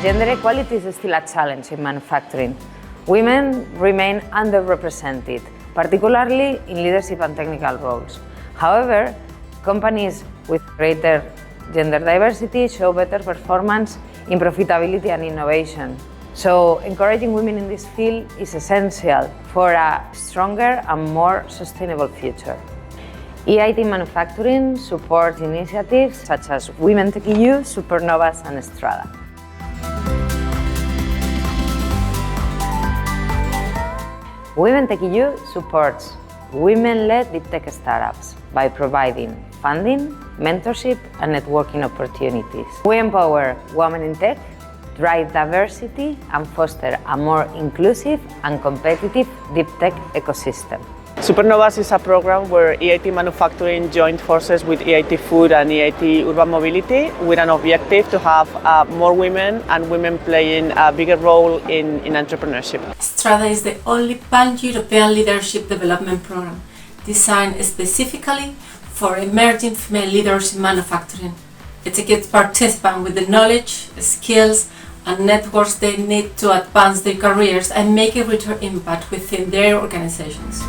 Gender equality is still a challenge in manufacturing. Women remain underrepresented, particularly in leadership and technical roles. However, companies with greater gender diversity show better performance in profitability and innovation. So, encouraging women in this field is essential for a stronger and more sustainable future. EIT Manufacturing supports initiatives such as Women TechEU, Supernovas and Strada. Women TechEU supports women-led deep tech startups by providing funding, mentorship, and networking opportunities. We empower women in tech, drive diversity, and foster a more inclusive and competitive deep tech ecosystem. Supernovas is a program where EIT Manufacturing joined forces with EIT Food and EIT Urban Mobility with an objective to have more women and women playing a bigger role in entrepreneurship. Strada is the only pan-European leadership development program designed specifically for emerging female leaders in manufacturing. It equips participants with the knowledge, skills, and networks they need to advance their careers and make a greater impact within their organizations.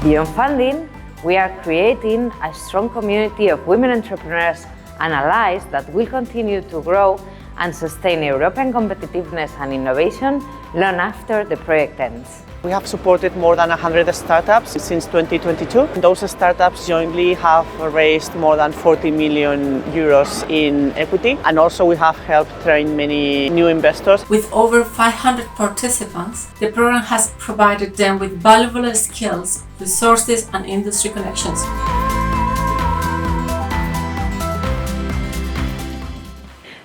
Beyond funding, we are creating a strong community of women entrepreneurs and allies that will continue to grow and sustain European competitiveness and innovation long after the project ends. We have supported more than 100 startups since 2022. Those startups jointly have raised more than 40 million euros in equity, and also we have helped train many new investors. With over 500 participants, the program has provided them with valuable skills, resources, and industry connections.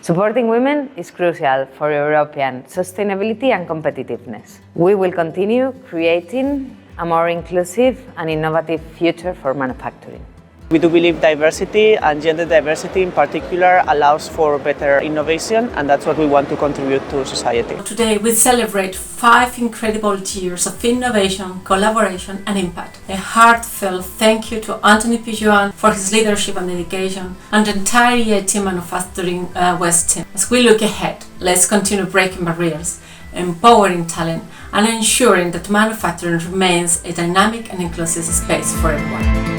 Supporting women is crucial for European sustainability and competitiveness. We will continue creating a more inclusive and innovative future for manufacturing. We do believe diversity, and gender diversity in particular, allows for better innovation, and that's what we want to contribute to society. Today we celebrate 5 incredible years of innovation, collaboration and impact. A heartfelt thank you to Anthony Pijuan for his leadership and dedication, and the entire EIT Manufacturing West team. As we look ahead, let's continue breaking barriers, empowering talent, and ensuring that manufacturing remains a dynamic and inclusive space for everyone.